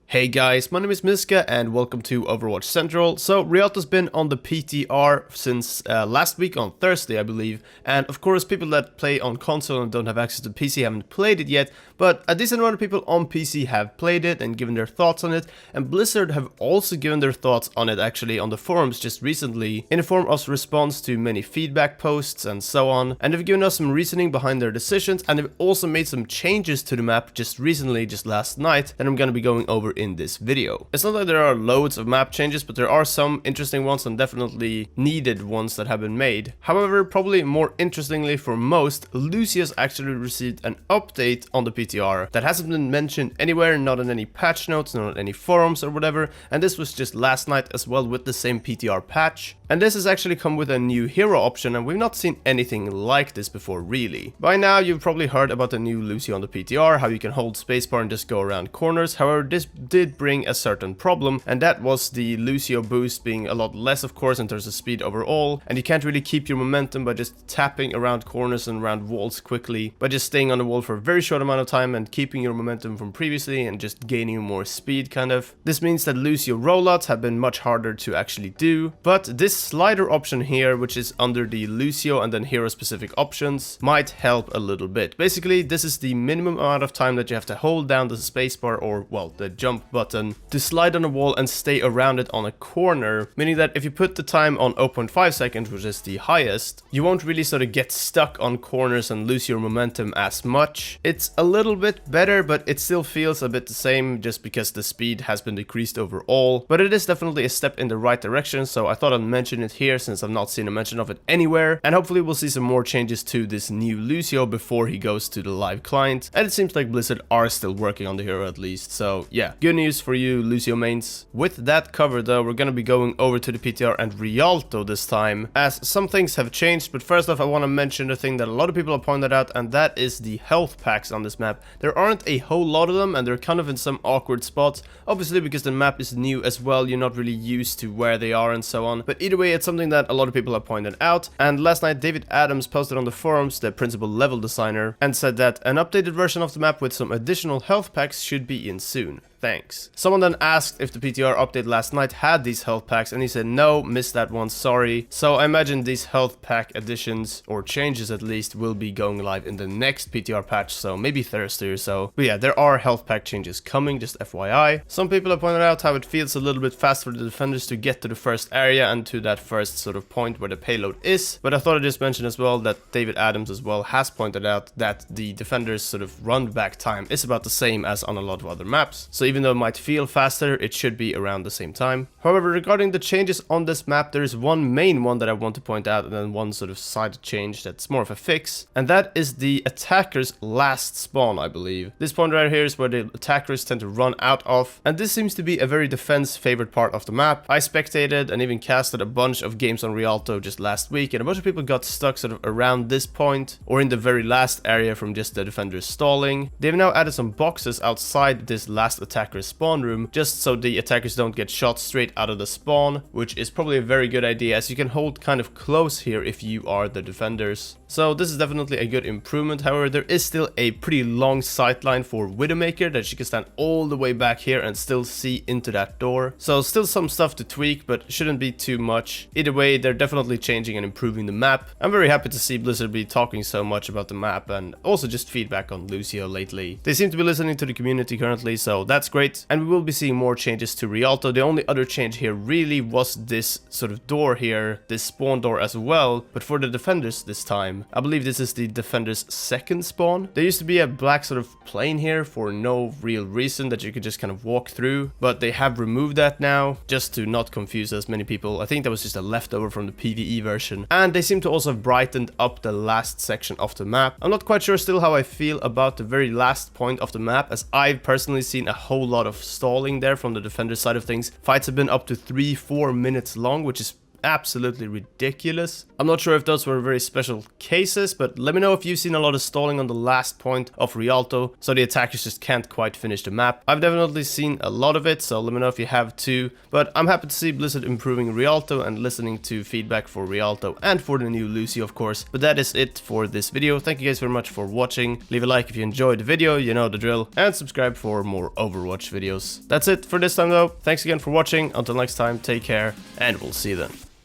Hey guys, my name is Miska and welcome to Overwatch Central. So Rialto's been on the PTR since last week on Thursday, I believe, and of course people that play on console and don't have access to PC haven't played it yet, but a decent amount of people on PC have played it and given their thoughts on it, and Blizzard have also given their thoughts on it actually on the forums just recently in the form of response to many feedback posts and so on, and they've given us some reasoning behind their decisions, and they've also made some changes to the map just recently, just last night, that I'm gonna be going over in this video. It's not like there are loads of map changes, but there are some interesting ones and definitely needed ones that have been made. However, probably more interestingly for most, Lucio's actually received an update on the PTR that hasn't been mentioned anywhere, not in any patch notes, not on any forums or whatever, and this was just last night as well with the same PTR patch. And this has actually come with a new hero option, and we've not seen anything like this before really. By now you've probably heard about the new Lucio on the PTR, how you can hold spacebar and just go around corners. However, this did bring a certain problem, and that was the Lucio boost being a lot less of course in terms of speed overall, and you can't really keep your momentum by just tapping around corners and around walls quickly, by just staying on the wall for a very short amount of time and keeping your momentum from previously and just gaining more speed kind of. This means that Lucio rollouts have been much harder to actually do, but this slider option here, which is under the Lucio and then hero specific options, might help a little bit. Basically, this is the minimum amount of time that you have to hold down the spacebar, or well, the jump button, to slide on a wall and stay around it on a corner, meaning that if you put the time on 0.5 seconds, which is the highest, you won't really sort of get stuck on corners and lose your momentum as much. It's a little bit better, but it still feels a bit the same just because the speed has been decreased overall, but it is definitely a step in the right direction, so I thought I'd mention it here since I've not seen a mention of it anywhere, and hopefully we'll see some more changes to this new Lucio before he goes to the live client, and it seems like Blizzard are still working on the hero at least, so yeah, good news for you Lucio mains. With that covered though, we're gonna be going over to the PTR and Rialto this time, as some things have changed, but first off I want to mention the thing that a lot of people have pointed out, and that is the health packs on this map. There aren't a whole lot of them, and they're kind of in some awkward spots, obviously because the map is new as well, you're not really used to where they are and so on, but either way it's something that a lot of people have pointed out. And last night David Adams posted on the forums, the principal level designer, and said that an updated version of the map with some additional health packs should be in soon. Thanks. Someone then asked if the PTR update last night had these health packs, and he said no, missed that one, sorry. So I imagine these health pack additions, or changes at least, will be going live in the next PTR patch, so maybe Thursday or so. But yeah, there are health pack changes coming, just FYI. Some people have pointed out how it feels a little bit fast for the defenders to get to the first area and to that first sort of point where the payload is, but I thought I'd just mention as well that David Adams as well has pointed out that the defenders sort of run back time is about the same as on a lot of other maps, so even though it might feel faster, it should be around the same time. However, regarding the changes on this map, there is one main one that I want to point out, and then one sort of side change that's more of a fix, and that is the attacker's last spawn, I believe. This point right here is where the attackers tend to run out of, and this seems to be a very defense favored part of the map. I spectated and even casted a bunch of games on Rialto just last week, and a bunch of people got stuck sort of around this point, or in the very last area from just the defenders stalling. They've now added some boxes outside this last attacker's spawn room, just so the attackers don't get shot straight out of the spawn, which is probably a very good idea, as you can hold kind of close here if you are the defenders. So this is definitely a good improvement. However, there is still a pretty long sightline for Widowmaker that she can stand all the way back here and still see into that door. So still some stuff to tweak, but shouldn't be too much. Either way, they're definitely changing and improving the map. I'm very happy to see Blizzard be talking so much about the map, and also just feedback on Lucio lately. They seem to be listening to the community currently, so that's great. And we will be seeing more changes to Rialto. The only other change here really was this sort of door here, this spawn door as well, but for the defenders this time. I believe this is the defender's second spawn. There used to be a black sort of plane here for no real reason that you could just kind of walk through, but they have removed that now just to not confuse as many people. I think that was just a leftover from the PvE version, and they seem to also have brightened up the last section of the map. I'm not quite sure still how I feel about the very last point of the map, as I've personally seen a whole lot of stalling there from the defender side of things. Fights have been up to 3-4 minutes long, which is absolutely ridiculous. I'm not sure if those were very special cases, but let me know if you've seen a lot of stalling on the last point of Rialto, so the attackers just can't quite finish the map. I've definitely seen a lot of it, so let me know if you have too. But I'm happy to see Blizzard improving Rialto and listening to feedback for Rialto and for the new Lucio, of course. But that is it for this video. Thank you guys very much for watching. Leave a like if you enjoyed the video, you know the drill, and subscribe for more Overwatch videos. That's it for this time though. Thanks again for watching. Until next time, take care, and we'll see you then.